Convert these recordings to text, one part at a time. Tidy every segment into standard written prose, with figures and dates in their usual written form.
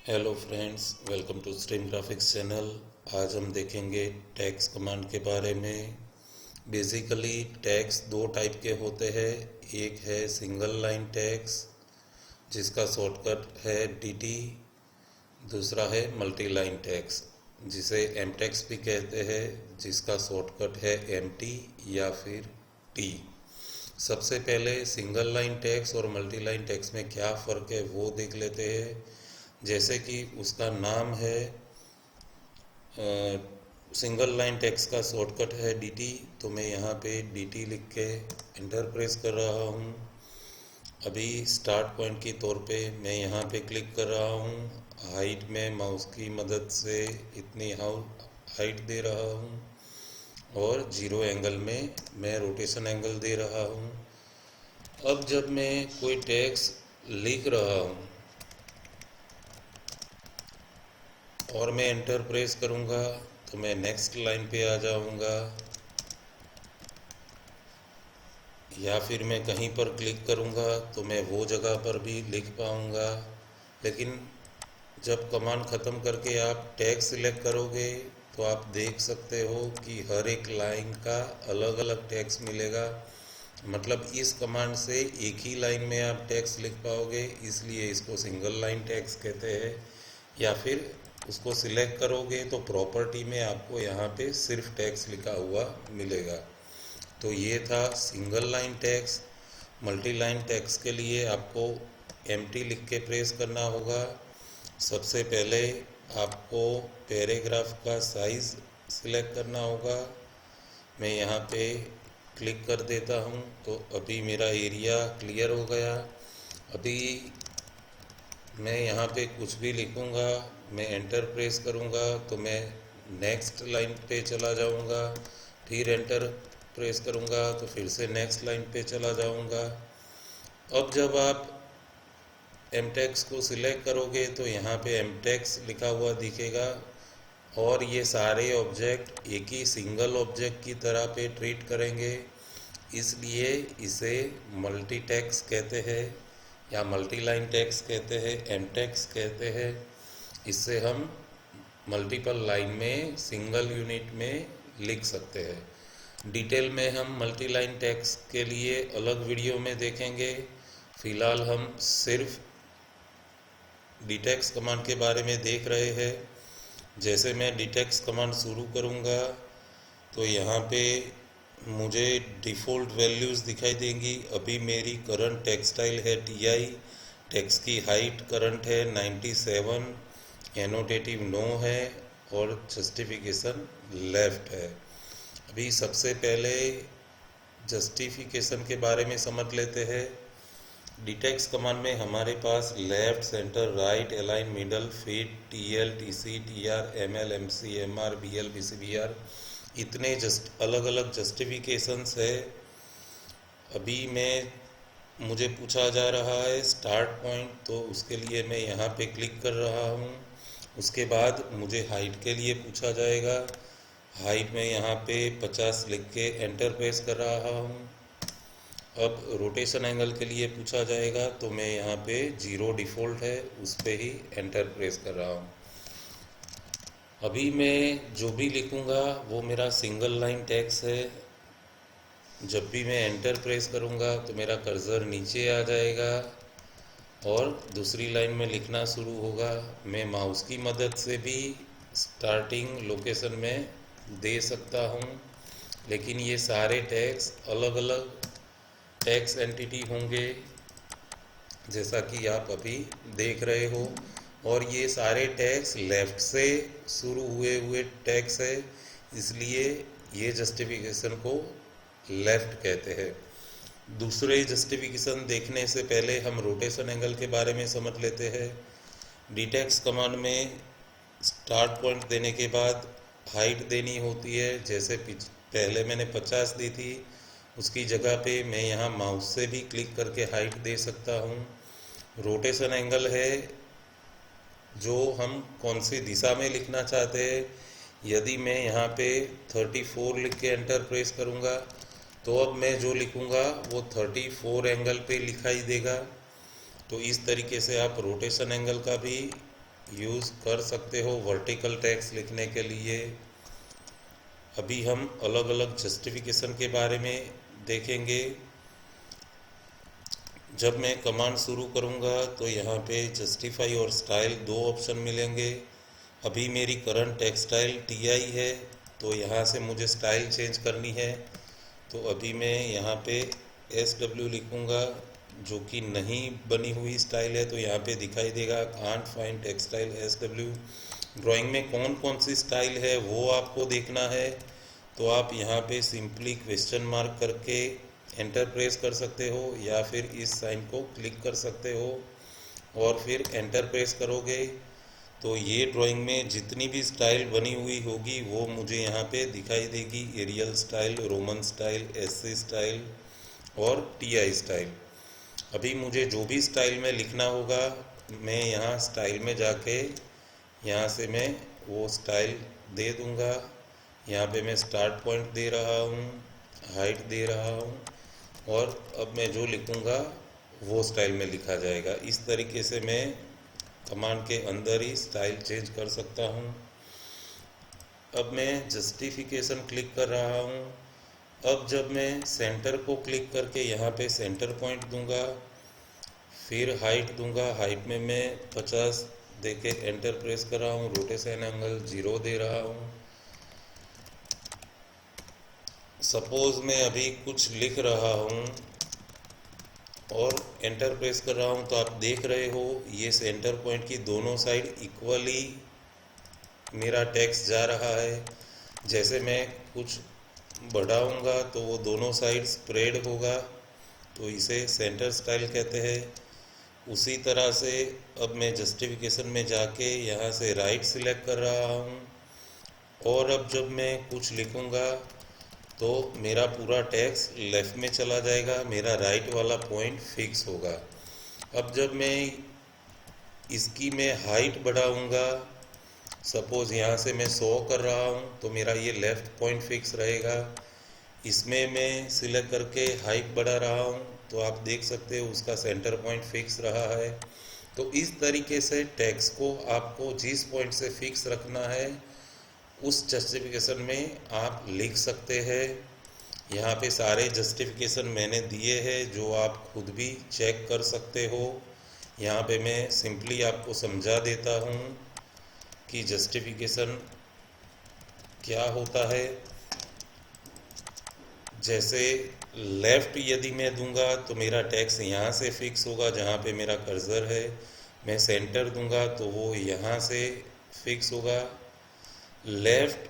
Hello friends, welcome to stream graphics channel. आज हम देखेंगे टैग्स कमांड के बारे में। बेसिकली टैग्स दो टाइप के होते हैं। एक है सिंगल लाइन टैग्स जिसका शॉर्टकट है DT। दूसरा है मल्टी लाइन टैग्स जिसे MTEX भी कहते हैं, जिसका शॉर्टकट है MT या फिर T। सबसे पहले सिंगल लाइन टैग्स और मल्टी लाइन टैग्स में क्या फ़र्क है वो देख लेते हैं। जैसे कि उसका नाम है, सिंगल लाइन टेक्स्ट का शॉर्टकट है DT, तो मैं यहाँ पे DT लिख के एंटर प्रेस कर रहा हूँ। अभी स्टार्ट पॉइंट के तौर पे मैं यहाँ पे क्लिक कर रहा हूँ। हाइट में माउस की मदद से इतनी हाइट दे रहा हूँ और 0 एंगल में मैं रोटेशन एंगल दे रहा हूँ। अब जब मैं कोई टेक्स्ट लिख रहा हूँ और मैं एंटर प्रेस करूँगा तो मैं नेक्स्ट लाइन पे आ जाऊँगा, या फिर मैं कहीं पर क्लिक करूँगा तो मैं वो जगह पर भी लिख पाऊँगा। लेकिन जब कमांड ख़त्म करके आप टैग सिलेक्ट करोगे तो आप देख सकते हो कि हर एक लाइन का अलग अलग टैग्स मिलेगा। मतलब इस कमांड से एक ही लाइन में आप टैग्स लिख पाओगे, इसलिए इसको सिंगल लाइन टैग्स कहते हैं। या फिर उसको सिलेक्ट करोगे तो प्रॉपर्टी में आपको यहाँ पे सिर्फ टैग्स लिखा हुआ मिलेगा। तो ये था single line tags. Multi line tags के लिए आपको MT लिख के प्रेस करना होगा। सबसे पहले आपको पैराग्राफ का साइज़ सिलेक्ट करना होगा। मैं यहाँ पे क्लिक कर देता हूँ तो अभी मेरा एरिया क्लियर हो गया। अभी मैं यहाँ पे कुछ भी लिखूँगा, मैं एंटर प्रेस करूँगा तो मैं नेक्स्ट लाइन पे चला जाऊँगा, फिर एंटर प्रेस करूँगा तो फिर से नेक्स्ट लाइन पे चला जाऊँगा। अब जब आप MTEX को सिलेक्ट करोगे तो यहाँ पे MTEX लिखा हुआ दिखेगा और ये सारे ऑब्जेक्ट एक ही सिंगल ऑब्जेक्ट की तरह पे ट्रीट करेंगे, इसलिए इसे मल्टी टैग्स कहते हैं या मल्टी लाइन टैग्स कहते हैं, MTEX कहते हैं। इससे हम मल्टीपल लाइन में सिंगल यूनिट में लिख सकते हैं। डिटेल में हम मल्टी लाइन टैग्स के लिए अलग वीडियो में देखेंगे। फ़िलहाल हम सिर्फ DTEX कमांड के बारे में देख रहे हैं। जैसे मैं DTEX कमांड शुरू करूँगा तो यहाँ पे मुझे डिफ़ॉल्ट वैल्यूज़ दिखाई देंगी। अभी मेरी करंट टेक्सटाइल है TI, टेक्स्ट की हाइट करंट है 97, एनोटेटिव नो है और जस्टिफिकेशन लेफ़्ट है। अभी सबसे पहले जस्टिफिकेशन के बारे में समझ लेते हैं। DTEX कमांड में हमारे पास left, centre, right, align, middle, fit, TL, TC, TR, ML, MC, MR, BL, BC, BR इतने अलग अलग जस्टिफिकेशंस है। अभी मुझे पूछा जा रहा है स्टार्ट पॉइंट, तो उसके लिए मैं यहाँ पे क्लिक कर रहा हूँ। उसके बाद मुझे हाइट के लिए पूछा जाएगा। हाइट में यहाँ पे 50 लिख के एंटर प्रेस कर रहा हूँ। अब रोटेशन एंगल के लिए पूछा जाएगा तो मैं यहाँ पे 0 डिफ़ॉल्ट है उस पर ही एंटर प्रेस कर रहा हूँ। अभी मैं जो भी लिखूँगा वो मेरा सिंगल लाइन टैग्स है। जब भी मैं एंटर प्रेस करूँगा तो मेरा कर्सर नीचे आ जाएगा और दूसरी लाइन में लिखना शुरू होगा। मैं माउस की मदद से भी स्टार्टिंग लोकेशन में दे सकता हूँ, लेकिन ये सारे टैग्स अलग अलग टैग्स एंटिटी होंगे जैसा कि आप अभी देख रहे हो। और ये सारे टैग्स लेफ़्ट से शुरू हुए टैग्स है, इसलिए ये जस्टिफिकेशन को लेफ़्ट कहते हैं। दूसरे जस्टिफिकेशन देखने से पहले हम रोटेशन एंगल के बारे में समझ लेते हैं। DTEX कमांड में स्टार्ट पॉइंट देने के बाद हाइट देनी होती है। जैसे पहले मैंने 50 दी थी, उसकी जगह पे मैं यहाँ माउस से भी क्लिक करके हाइट दे सकता हूँ। रोटेशन एंगल है जो हम कौन सी दिशा में लिखना चाहते हैं। यदि मैं यहाँ पे 34 लिख के एंटर प्रेस करूँगा तो अब मैं जो लिखूँगा वो 34 एंगल पे लिखाई देगा। तो इस तरीके से आप रोटेशन एंगल का भी यूज़ कर सकते हो वर्टिकल टेक्स्ट लिखने के लिए। अभी हम अलग अलग जस्टिफिकेशन के बारे में देखेंगे। जब मैं कमांड शुरू करूँगा तो यहाँ पे जस्टिफाई और स्टाइल दो ऑप्शन मिलेंगे। अभी मेरी करंट टेक्स्ट स्टाइल TI है, तो यहाँ से मुझे स्टाइल चेंज करनी है। तो अभी मैं यहाँ पे SW लिखूँगा, जो कि नहीं बनी हुई स्टाइल है, तो यहाँ पे दिखाई देगा can't find text style SW। Drawing में कौन कौन सी स्टाइल है वो आपको देखना है, तो आप यहाँ पे सिंपली क्वेश्चन मार्क करके एंटर प्रेस कर सकते हो, या फिर इस साइन को क्लिक कर सकते हो और फिर एंटर प्रेस करोगे तो ये ड्राइंग में जितनी भी स्टाइल बनी हुई होगी वो मुझे यहाँ पे दिखाई देगी। Arial style, Roman style, SC style और TI स्टाइल। अभी मुझे जो भी स्टाइल में लिखना होगा, मैं यहाँ स्टाइल में जाके यहाँ से मैं वो स्टाइल दे दूँगा। यहाँ पे मैं स्टार्ट पॉइंट दे रहा हूँ, हाइट दे रहा हूँ, और अब मैं जो लिखूँगा वो स्टाइल में लिखा जाएगा। इस तरीके से मैं कमांड के अंदर ही स्टाइल चेंज कर सकता हूँ। अब मैं जस्टिफिकेशन क्लिक कर रहा हूँ। अब जब मैं सेंटर को क्लिक करके यहाँ पे सेंटर पॉइंट दूंगा, फिर हाइट दूंगा, हाइट में मैं 50 देके एंटर प्रेस कर रहा हूँ, रोटेशन एंगल 0 दे रहा हूँ। सपोज मैं अभी कुछ लिख रहा हूँ और एंटर प्रेस कर रहा हूँ, तो आप देख रहे हो ये सेंटर पॉइंट की दोनों साइड इक्वली मेरा टेक्स्ट जा रहा है। जैसे मैं कुछ बढ़ाऊंगा तो वो दोनों साइड स्प्रेड होगा, तो इसे सेंटर स्टाइल कहते हैं। उसी तरह से अब मैं जस्टिफिकेशन में जाके यहाँ से राइट सिलेक्ट कर रहा हूँ, और अब जब मैं कुछ लिखूँगा तो मेरा पूरा टेक्स्ट लेफ़्ट में चला जाएगा, मेरा राइट वाला पॉइंट फिक्स होगा। अब जब मैं इसकी मैं हाइट बढ़ाऊँगा, सपोज़ यहाँ से मैं 100 कर रहा हूँ, तो मेरा ये लेफ़्ट पॉइंट फिक्स रहेगा। इसमें मैं सिलेक्ट करके हाइट बढ़ा रहा हूँ, तो आप देख सकते हो उसका सेंटर पॉइंट फिक्स रहा है। तो इस तरीके से टेक्स्ट को आपको जिस पॉइंट से फिक्स रखना है उस जस्टिफिकेशन में आप लिख सकते हैं। यहाँ पे सारे जस्टिफिकेशन मैंने दिए हैं, जो आप खुद भी चेक कर सकते हो। यहाँ पे मैं सिंपली आपको समझा देता हूँ कि जस्टिफिकेशन क्या होता है। जैसे लेफ़्ट यदि मैं दूंगा तो मेरा टेक्स्ट यहाँ से फिक्स होगा जहाँ पे मेरा कर्सर है। मैं सेंटर दूंगा तो वो यहाँ से फिक्स होगा। लेफ़्ट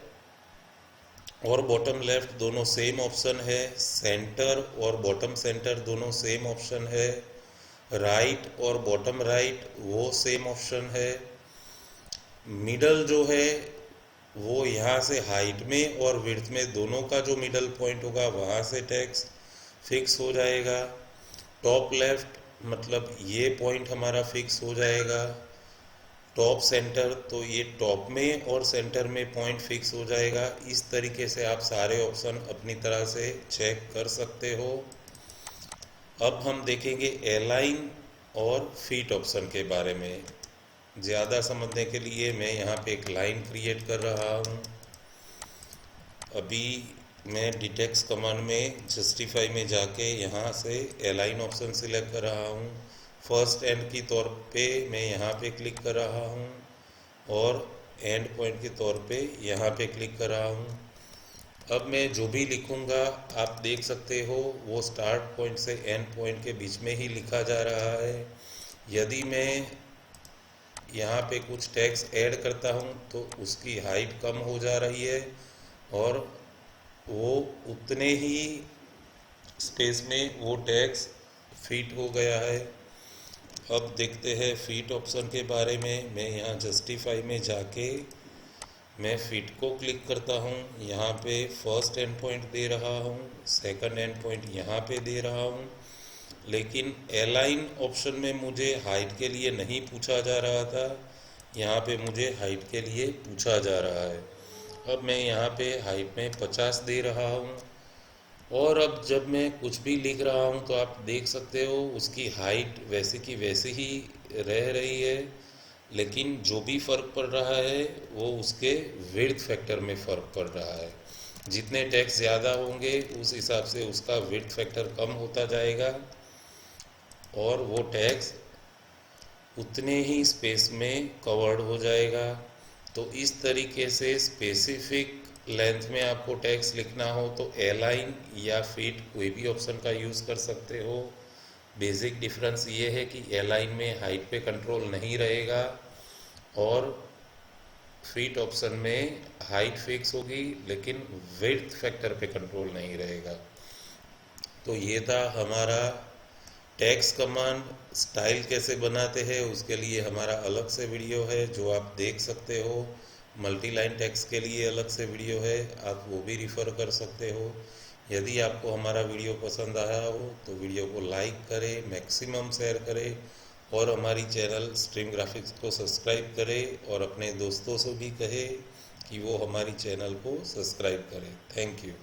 और बॉटम लेफ़्ट दोनों सेम ऑप्शन है। सेंटर और बॉटम सेंटर दोनों सेम ऑप्शन है। राइट और बॉटम राइट वो सेम ऑप्शन है। मिडल जो है वो यहाँ से हाइट में और विड्थ में दोनों का जो मिडल पॉइंट होगा वहाँ से टेक्स्ट फिक्स हो जाएगा। टॉप लेफ़्ट मतलब ये पॉइंट हमारा फिक्स हो जाएगा। टॉप सेंटर तो ये टॉप में और सेंटर में पॉइंट फिक्स हो जाएगा। इस तरीके से आप सारे ऑप्शन अपनी तरह से चेक कर सकते हो। अब हम देखेंगे अलाइन और फिट ऑप्शन के बारे में। ज़्यादा समझने के लिए मैं यहाँ पे एक लाइन क्रिएट कर रहा हूँ। अभी मैं डिटेक्स्ट कमांड में जस्टिफाई में जाके यहाँ से अलाइन ऑप्शन सिलेक्ट कर रहा हूँ। फर्स्ट एंड की तौर पे मैं यहाँ पे क्लिक कर रहा हूँ और एंड पॉइंट के तौर पे यहाँ पे क्लिक कर रहा हूँ। अब मैं जो भी लिखूँगा आप देख सकते हो वो स्टार्ट पॉइंट से एंड पॉइंट के बीच में ही लिखा जा रहा है। यदि मैं यहाँ पे कुछ टेक्स्ट ऐड करता हूँ तो उसकी हाइट कम हो जा रही है और वो उतने ही स्पेस में वो टेक्स्ट फिट हो गया है। अब देखते हैं फिट ऑप्शन के बारे में। मैं यहाँ जस्टिफाई में जाके मैं फिट को क्लिक करता हूँ। यहाँ पे फर्स्ट एंड पॉइंट दे रहा हूँ, सेकंड एंड पॉइंट यहाँ पे दे रहा हूँ। लेकिन अलाइन ऑप्शन में मुझे हाइट के लिए नहीं पूछा जा रहा था, यहाँ पे मुझे हाइट के लिए पूछा जा रहा है। अब मैं यहाँ पे हाइट में 50 दे रहा हूँ और अब जब मैं कुछ भी लिख रहा हूँ तो आप देख सकते हो उसकी हाइट वैसे की वैसे ही रह रही है। लेकिन जो भी फ़र्क पड़ रहा है वो उसके विड्थ फैक्टर में फ़र्क पड़ रहा है। जितने टैक्स ज़्यादा होंगे उस हिसाब से उसका विड्थ फैक्टर कम होता जाएगा और वो टैक्स उतने ही स्पेस में कवर्ड हो जाएगा। तो इस तरीके से स्पेसिफिक लेंथ में आपको टैक्स लिखना हो तो एलाइन या फिट कोई भी ऑप्शन का यूज़ कर सकते हो। बेसिक डिफरेंस ये है कि एलाइन में हाइट पे कंट्रोल नहीं रहेगा और फिट ऑप्शन में हाइट फिक्स होगी लेकिन विड्थ फैक्टर पे कंट्रोल नहीं रहेगा। तो ये था हमारा टैक्स कमांड। स्टाइल कैसे बनाते हैं उसके लिए हमारा अलग से वीडियो है जो आप देख सकते हो। मल्टी लाइन टैक्स के लिए अलग से वीडियो है, आप वो भी रिफ़र कर सकते हो। यदि आपको हमारा वीडियो पसंद आया हो तो वीडियो को लाइक करें, मैक्सिमम शेयर करें और हमारी चैनल स्ट्रीम ग्राफिक्स को सब्सक्राइब करें और अपने दोस्तों से भी कहें कि वो हमारी चैनल को सब्सक्राइब करें। Thank you.